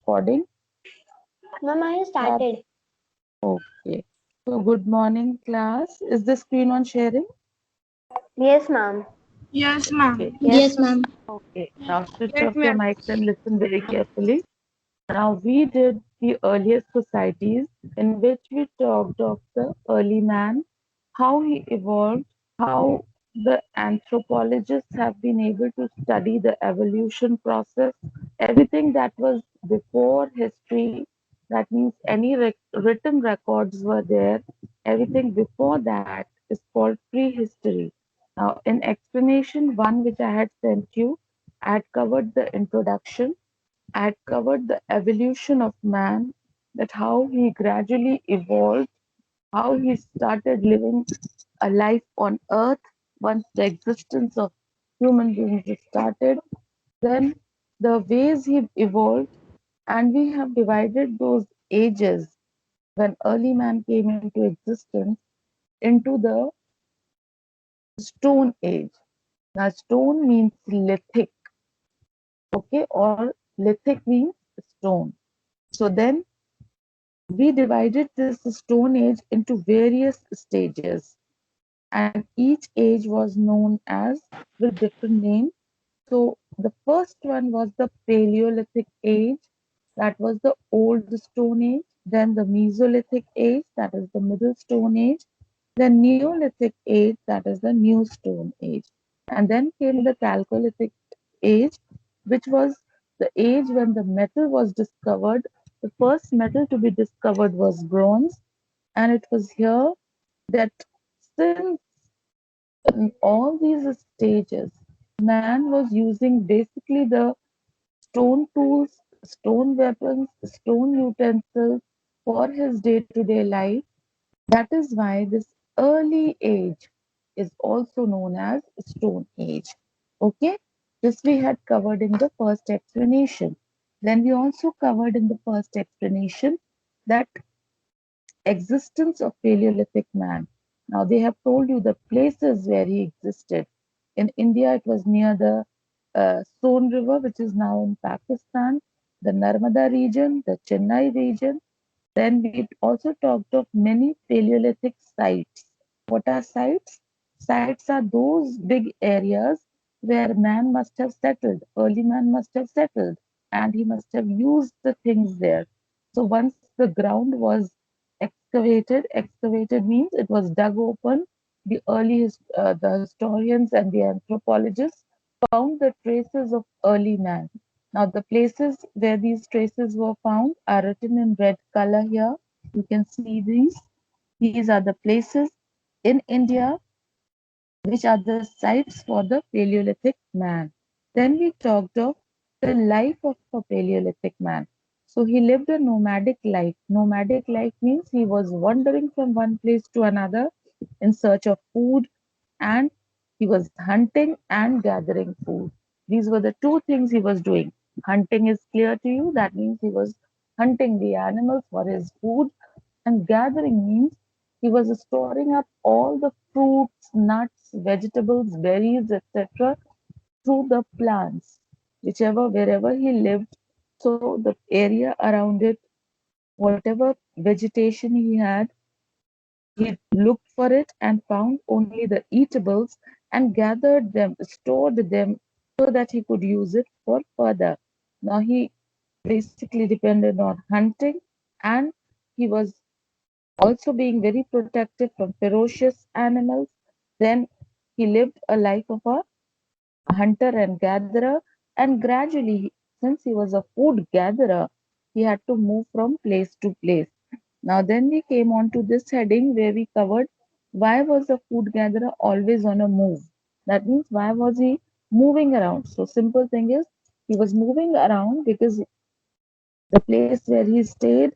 recording? Ma'am, I Start. started. Okay. So, good morning, class. Is the screen on sharing? Yes, ma'am. Yes, ma'am. Okay. Yes, ma'am. Okay. Now, switch Yes, off your ma'am. mics and listen very carefully. Now, we did the earliest societies in which we talked of the early man, how he evolved, how the anthropologists have been able to study the evolution process, everything that was before history, that means any written records were there, everything before that is called prehistory. Now, in explanation one, which I had sent you, I had covered the introduction. I had covered the evolution of man, that how he gradually evolved, how he started living a life on earth once the existence of human beings started, then the ways he evolved, and we have divided those ages when early man came into existence into the stone age. Now, stone means lithic, okay, or lithic means stone. So then we divided this stone age into various stages, and each age was known as with different names. So the first one was the Paleolithic age, that was the old stone age, then the Mesolithic age, that is the middle stone age, then Neolithic age, that is the new stone age, and then came the Chalcolithic age, which was the age when the metal was discovered. The first metal to be discovered was bronze, and it was here that since in all these stages, man was using basically the stone tools, stone weapons, stone utensils for his day to day life. That is why this early age is also known as Stone Age. Okay, this we had covered in the first explanation. Then we also covered in the first explanation that existence of Paleolithic man. Now they have told you the places where he existed. In India, it was near the Son River, which is now in Pakistan, the Narmada region, the Chennai region. Then we also talked of many Paleolithic sites. What are sites? Sites are those big areas where man must have settled, early man must have settled, and he must have used the things there. So once the ground was excavated means it was dug open. The historians and the anthropologists found the traces of early man. Now, the places where these traces were found are written in red color here. You can see these. These are the places in India which are the sites for the Paleolithic man. Then we talked of the life of a Paleolithic man. So he lived a nomadic life. Nomadic life means he was wandering from one place to another in search of food, and he was hunting and gathering food. These were the two things he was doing. Hunting is clear to you, that means he was hunting the animals for his food, and gathering means he was storing up all the fruits, nuts, vegetables, berries, etc. through the plants, whichever, wherever he lived. So the area around it, whatever vegetation he had, he looked for it and found only the eatables and gathered them, stored them so that he could use it for further. Now he basically depended on hunting, and he was also being very protective from ferocious animals. Then he lived a life of a hunter and gatherer, and gradually, since he was a food gatherer, he had to move from place to place. Now, then we came on to this heading where we covered why was a food gatherer always on a move? That means why was he moving around? So, simple thing is he was moving around because the place where he stayed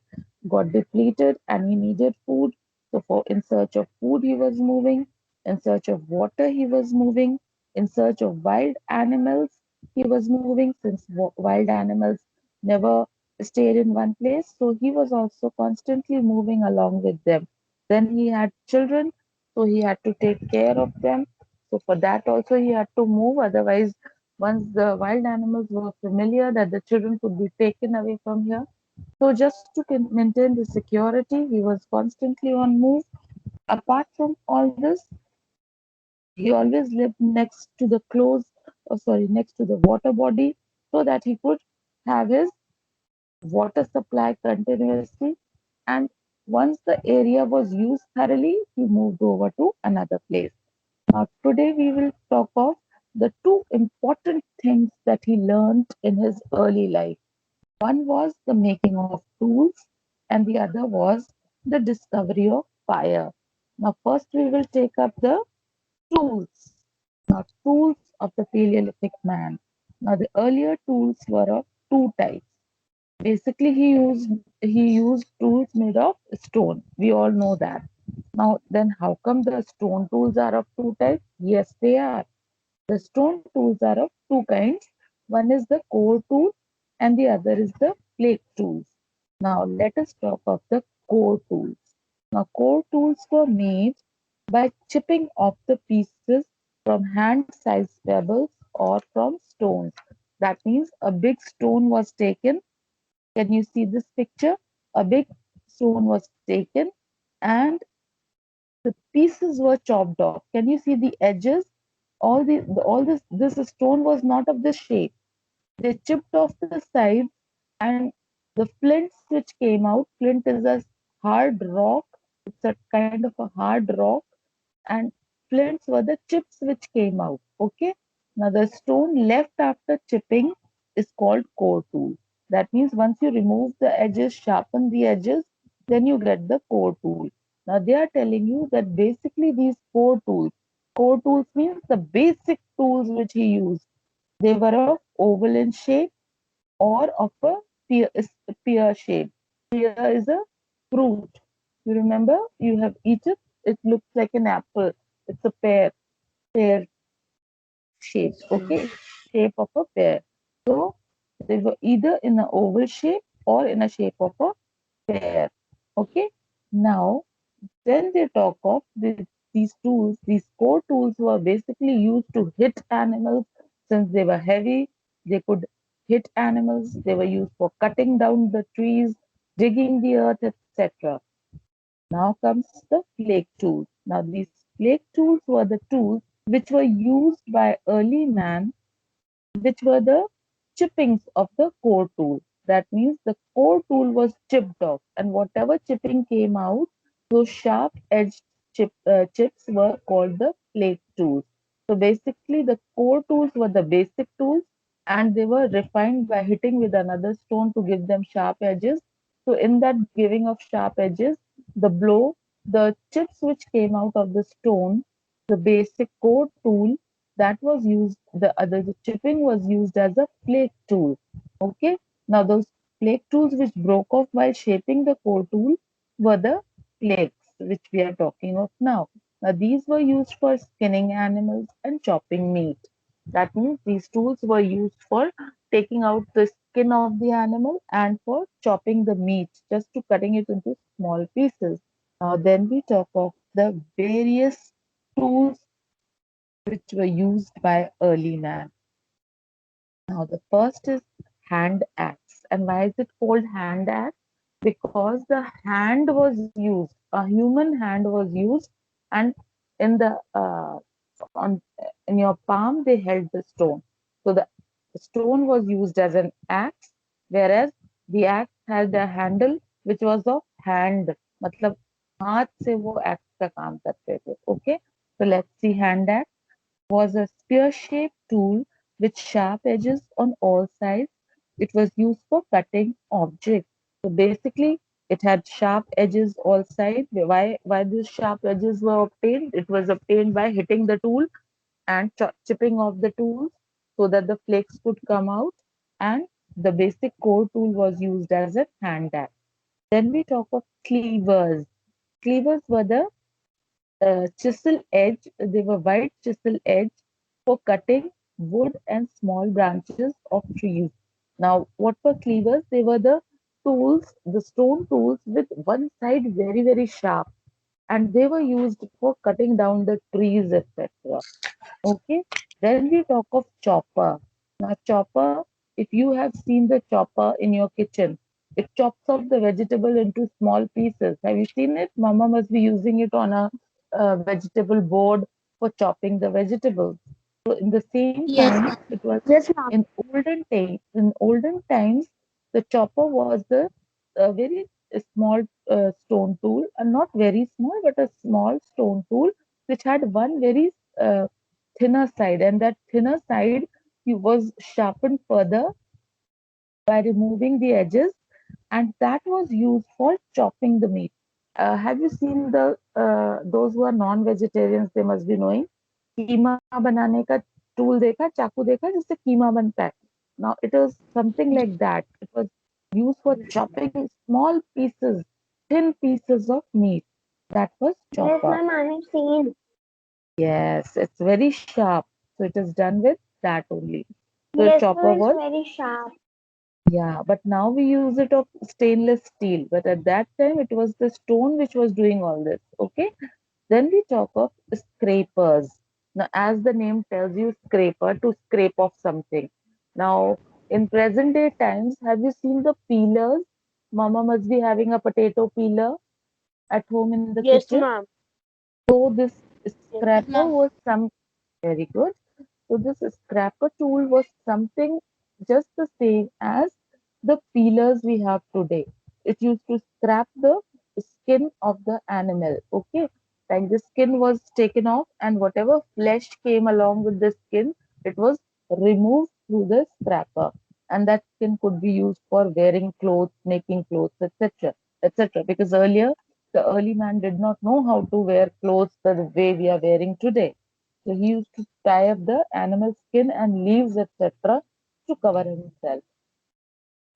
got depleted and he needed food. So, for in search of food, he was moving. In search of water, he was moving. In search of wild animals, he was moving since wild animals never stayed in one place. So, he was also constantly moving along with them. Then he had children, so he had to take care of them. So, for that also, he had to move. Otherwise, Once the wild animals were familiar that the children could be taken away from here. So just to maintain the security, he was constantly on move. Apart from all this, he always lived next to the next to the water body so that he could have his water supply continuously. And once the area was used thoroughly, he moved over to another place. Now, today we will talk of the two important things that he learned in his early life. One was the making of tools, and the other was the discovery of fire. Now, first we will take up the tools. Now, tools of the Paleolithic man. Now, the earlier tools were of two types. Basically, he used tools made of stone. We all know that. Now, then, how come the stone tools are of two types? Yes, they are. The stone tools are of two kinds. One is the core tool, and the other is the flake tools. Now, let us talk of the core tools. Now, core tools were made by chipping off the pieces from hand-sized pebbles or from stones. That means a big stone was taken. Can you see this picture? A big stone was taken and the pieces were chopped off. Can you see the edges? All this stone was not of this shape. They chipped off the sides and the flints which came out. Flint is a hard rock. It's a kind of a hard rock and flints were the chips which came out. Okay. Now the stone left after chipping is called core tool. That means once you remove the edges, sharpen the edges, then you get the core tool. Now they are telling you that basically these core tools means the basic tools which he used. They were of oval in shape or of a pear shape. Pear is a fruit. You remember you have eaten, it looks like an apple. It's a pear shape, okay? Shape of a pear. So they were either in an oval shape or in a shape of a pear. Okay. Now then they talk of these tools, these core tools were basically used to hit animals since they were heavy. They could hit animals. They were used for cutting down the trees, digging the earth, etc. Now comes the flake tools. Now these flake tools were the tools which were used by early man, which were the chippings of the core tool. That means the core tool was chipped off, and whatever chipping came out, those sharp edged chips were called the flake tools. So basically, the core tools were the basic tools, and they were refined by hitting with another stone to give them sharp edges. So, in that giving of sharp edges, the chips which came out of the stone, the basic core tool that was used, the chipping was used as a flake tool. Okay. Now those flake tools which broke off while shaping the core tool were the flakes which we are talking of now. Now these were used for skinning animals and chopping meat. That means these tools were used for taking out the skin of the animal and for chopping the meat, just to cutting it into small pieces. Now then we talk of the various tools which were used by early man. Now, the first is hand axe. And why is it called hand axe? Because the hand was used, a human hand was used, and in the on in your palm they held the stone. So the stone was used as an axe, whereas the axe had a handle which was of hand. मतलब हाथ से वो axe का काम करते थे. Okay, so let's see hand axe was a spear-shaped tool with sharp edges on all sides. It was used for cutting objects. So basically, it had sharp edges all sides. Why these sharp edges were obtained? It was obtained by hitting the tool and chipping off the tools so that the flakes could come out. And the basic core tool was used as a hand axe. Then we talk of cleavers. Cleavers were the chisel edge, they were wide chisel edge for cutting wood and small branches of trees. Now, what were cleavers? They were the tools, the stone tools with one side very, very sharp, and they were used for cutting down the trees, etc. Okay, then we talk of chopper. Now, chopper, if you have seen the chopper in your kitchen, it chops up the vegetable into small pieces. Have you seen it? Mama must be using it on a vegetable board for chopping the vegetables. So, in the same Yes, time, ma'am. it was Yes, ma'am. in olden times, the chopper was the very small stone tool, and not very small, but a small stone tool which had one very thinner side, and that thinner side was sharpened further by removing the edges, and that was used for chopping the meat. Have you seen the those who are non-vegetarians? They must be knowing कीमा बनाने का tool देखा, चाकू देखा जिससे कीमा बनता है. Now it was something like that. It was used for chopping small pieces, thin pieces of meat. That was Yes, chopper. ma'am. I have seen. Yes, it's very sharp. So it is done with that only. So Yes, chopper ma'am. It's was, very sharp. yeah, but now we use it of stainless steel. But at that time, it was the stone which was doing all this. Okay. Then we talk of scrapers. Now, as the name tells you, scraper to scrape off something. Now, in present day times, have you seen the peelers? Mama must be having a potato peeler at home in the Yes, kitchen. ma'am. So this Yes. Yes, scraper ma'am. was some very good. So this scraper tool was something just the same as the peelers we have today. It used to scrap the skin of the animal. Okay, like the skin was taken off, and whatever flesh came along with the skin, it was removed through the scraper, and that skin could be used for wearing clothes, making clothes, etc., etc. Because earlier, the early man did not know how to wear clothes the way we are wearing today. So he used to tie up the animal skin and leaves, etc., to cover himself.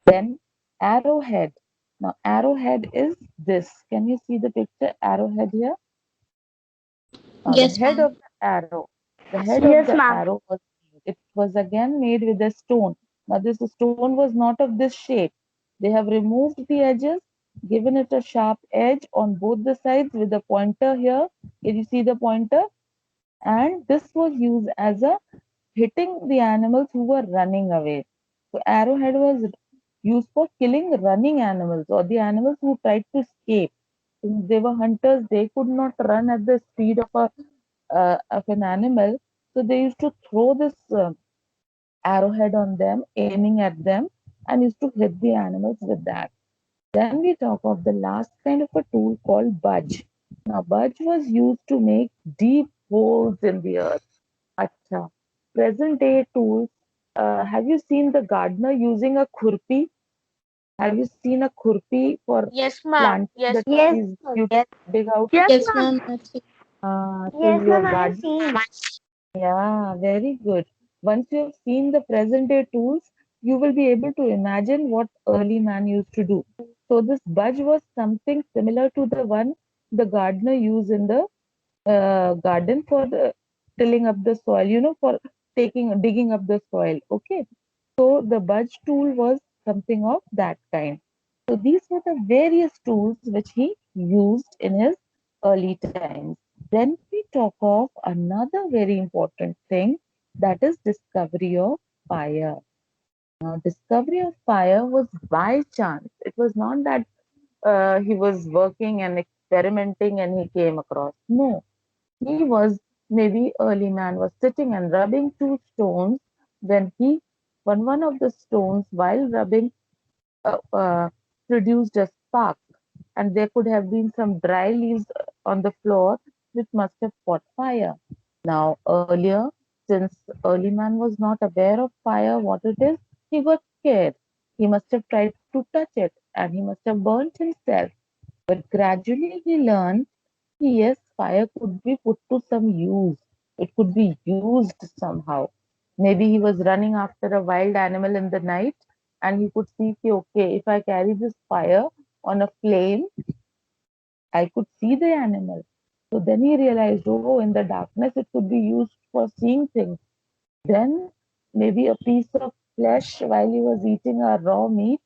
Then arrowhead. Now arrowhead is this. Can you see the picture arrowhead here? Now the Yes, head ma'am. of the arrow, the head of Yes, the ma'am. arrow was it was again made with a stone. Now this stone was not of this shape. They have removed the edges, given it a sharp edge on both the sides with the pointer here. Can you see the pointer? And this was used as a hitting the animals who were running away. So arrowhead was used for killing running animals or the animals who tried to escape. Since they were hunters, they could not run at the speed of an animal. So they used to throw this arrowhead on them, aiming at them, and used to hit the animals with that. Then we talk of the last kind of a tool called budge. Now, budge was used to make deep holes in the earth. Acha. Present day tools. Have you seen the gardener using a khurpi? Have you seen a khurpi for Yes, ma'am. planting Yes, the ma'am. trees? You Yes. dig out. Yes, Yes, ma'am. ma'am. I've seen. So Yes, your ma'am. I have garden. seen. Yeah, very good. Once you have seen the present day tools, you will be able to imagine what early man used to do. So this budge was something similar to the one the gardener used in the garden for the tilling up the soil, for digging up the soil. Okay. So the budge tool was something of that kind. So these were the various tools which he used in his early times. Then we talk of another very important thing, that is discovery of fire. Now, discovery of fire was by chance. It was not that he was working and experimenting and he came across. No, he was, maybe early man was sitting and rubbing two stones when one of the stones while rubbing produced a spark, and there could have been some dry leaves on the floor which must have caught fire. Now, earlier, since early man was not aware of fire, what it is, he got scared. He must have tried to touch it and he must have burnt himself. But gradually he learned, yes, fire could be put to some use. It could be used somehow. Maybe he was running after a wild animal in the night and he could see, "Ki, okay, if I carry this fire on a flame, I could see the animal." So then he realized, oh, in the darkness, it could be used for seeing things. Then maybe a piece of flesh while he was eating a raw meat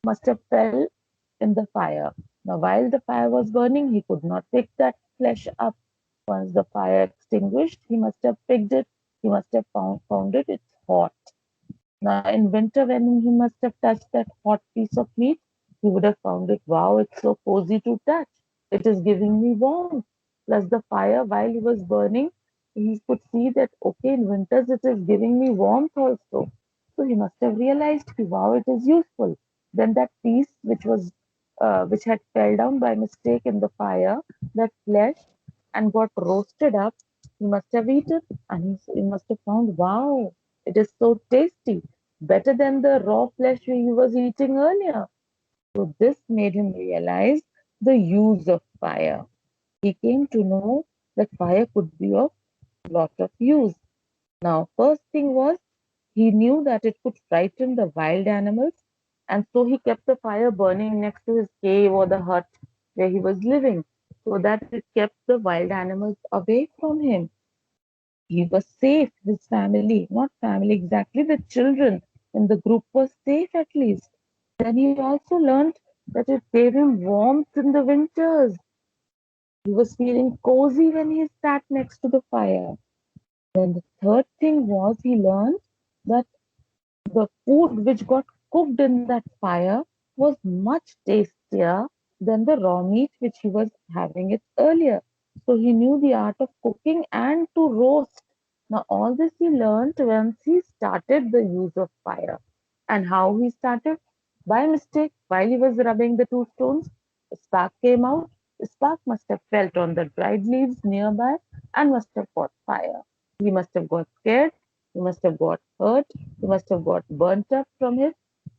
must have fell in the fire. Now, while the fire was burning, he could not pick that flesh up. Once the fire extinguished, he must have picked it. He must have found it. It's hot. Now, in winter, when he must have touched that hot piece of meat, he would have found it, wow, it's so cozy to touch. It is giving me warmth. Plus, the fire, while he was burning, he could see that, okay, in winters, it is giving me warmth also. So he must have realized, wow, it is useful. Then that piece, which had fell down by mistake in the fire, that flesh, and got roasted up, he must have eaten, and he must have found, wow, it is so tasty, better than the raw flesh he was eating earlier. So this made him realize the use of fire. He came to know that fire could be of lot of use. Now, first thing was he knew that it could frighten the wild animals, and so he kept the fire burning next to his cave or the hut where he was living, so that it kept the wild animals away from him. He was safe, his family, not family exactly, the children in the group was safe at least. Then he also learned that it gave him warmth in the winters. He was feeling cozy when he sat next to the fire. Then the third thing was he learned that the food which got cooked in that fire was much tastier than the raw meat which he was having it earlier. So he knew the art of cooking and to roast. Now, all this he learned once he started the use of fire. And how he started? By mistake, while he was rubbing the two stones, a spark came out. The spark must have felt on the dried leaves nearby and must have caught fire. He must have got scared, he must have got hurt, he must have got burnt up from it,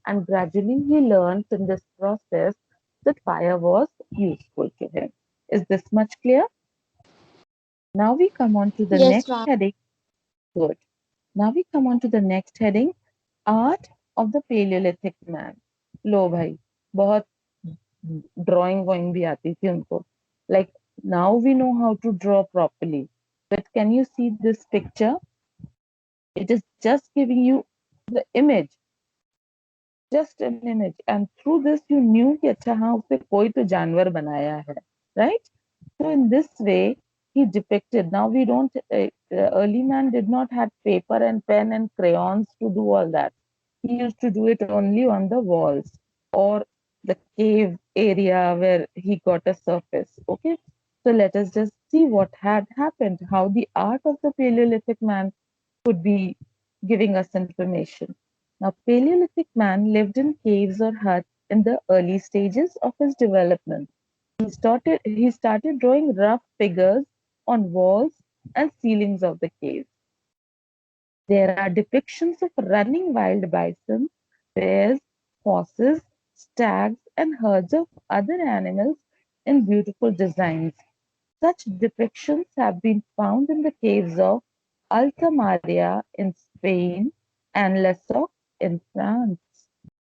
and gradually he learned in this process that fire was useful to him. Is this much clear? Now we come on to the Yes, next ma'am. heading. Good. Now we come on to the next heading, art of the Paleolithic man. लो भाई, बहुत drawing वॉइंग भी आती थी उनको. Like now we know how to draw properly. But can you see this picture? It is just giving you the image, just an image, and through this you knew कि अच्छा हाँ उसे कोई तो जानवर बनाया है, right? So in this way he depicted. Now we don't. Early man did not have paper and pen and crayons to do all that. He used to do it only on the walls or the cave area where he got a surface. Okay, so let us just see what had happened. How the art of the Paleolithic man could be giving us information. Now, Paleolithic man lived in caves or huts in the early stages of his development. He started drawing rough figures on walls and ceilings of the caves. There are depictions of running wild bison, bears, horses, stags, and herds of other animals in beautiful designs. Such depictions have been found in the caves of Alta in Spain and Lesoc in France.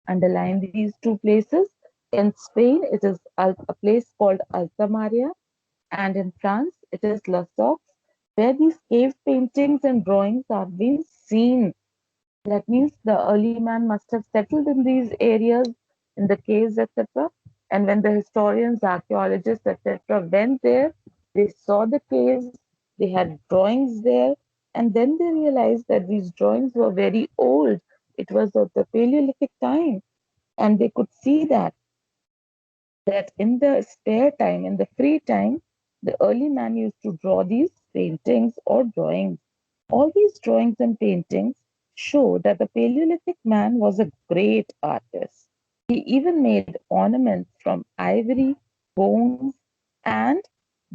Underline these two places. In Spain, it is a place called Alta, and in France, it is Lesoc, where these cave paintings and drawings are being seen. That means the early man must have settled in these areas, in the caves, etc. And when the historians, archaeologists, etc., went there, they saw the caves, they had drawings there, and then they realized that these drawings were very old. It was of the Paleolithic time, and they could see that in the spare time, in the free time, the early man used to draw these paintings or drawings. All these drawings and paintings show that the Paleolithic man was a great artist. He even made ornaments from ivory, bones, and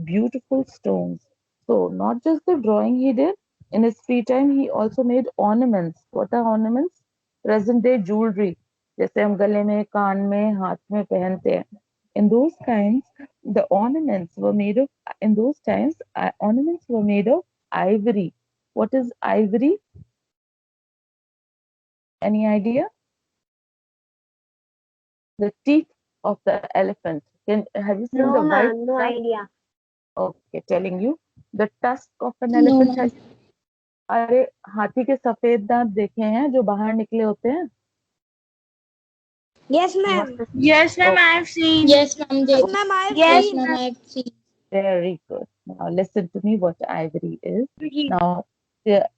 beautiful stones. So, not just the drawing he did, in his free time, he also made ornaments. What are ornaments? Present day jewelry. जैसे हम गले में, कान में, हाथ में पहनते हैं. In those times, the ornaments were made of, in those times, ornaments were made of ivory. What is ivory? Any idea? The teeth of the elephant. Have you seen the No, white ma'am. No tusk? idea. Okay, telling you. The tusk of an No, elephant ma'am. has. अरे हाथी के सफेद दांत देखे हैं जो बाहर निकले होते हैं. Yes, You ma'am. must have. Yes, ma'am, Oh, I have seen. Yes, ma'am. Yes, ma'am. I've Yes, seen. ma'am. I've seen. very good. Now listen to me what ivory is. Yes, Now the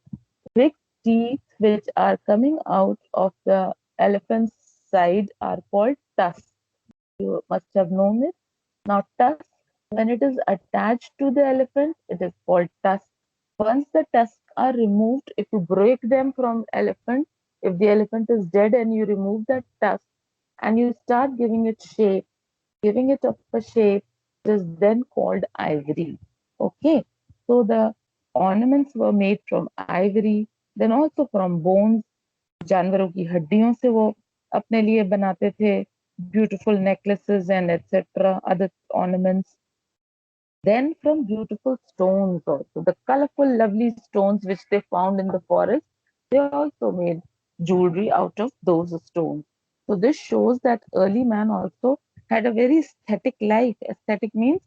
big teeth which are coming out of the elephant's side are called tusks. You must have known it. Now, tusk, when it is attached to the elephant, it is called tusk. Once the tusks are removed, if you break them from elephant, if the elephant is dead and you remove that tusk and you start giving it shape, giving it up a shape, it is then called ivory. Okay, so the ornaments were made from ivory, then also from bones. जानवरों की हड्डियों से वो अपने लिए बनाते थे beautiful necklaces and etc. other ornaments. Then from beautiful stones also, the colorful, lovely stones which they found in the forest, they also made jewelry out of those stones. So this shows that early man also had a very aesthetic life. Aesthetic means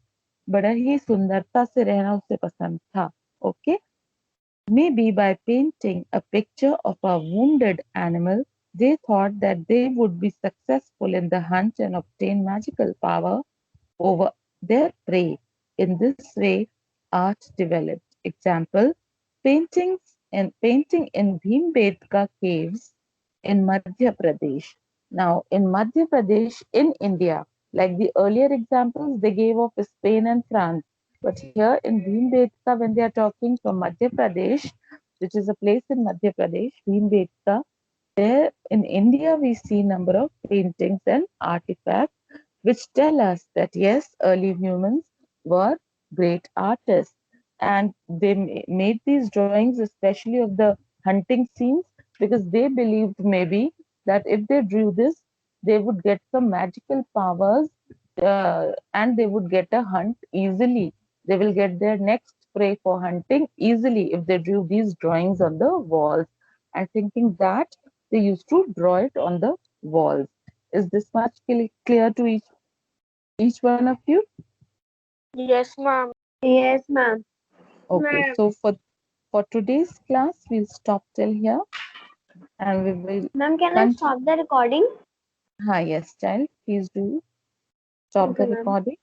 बड़ा ही सुंदरता से रहना उसे पसंद था. Okay. Maybe by painting a picture of a wounded animal, they thought that they would be successful in the hunt and obtain magical power over their prey. In this way, art developed. Example, painting in Bhimbetka caves in Madhya Pradesh. Now, in Madhya Pradesh, in India, like the earlier examples they gave of Spain and France, but here in Bhimbetka, when they are talking from Madhya Pradesh, which is a place in Madhya Pradesh, Bhimbetka, there in India we see number of paintings and artifacts which tell us that yes, early humans were great artists and they made these drawings, especially of the hunting scenes, because they believed maybe that if they drew this, they would get some magical powers and they would get a hunt easily. They will get their next prey for hunting easily if they drew these drawings on the walls. And thinking that, they used to draw it on the walls. Is this much clear to each one of you? Yes, ma'am. Yes, ma'am. Okay, so for today's class, we'll stop till here and we will Ma'am, can I continue. stop the recording? Yes, child, please do stop Okay, the ma'am. recording.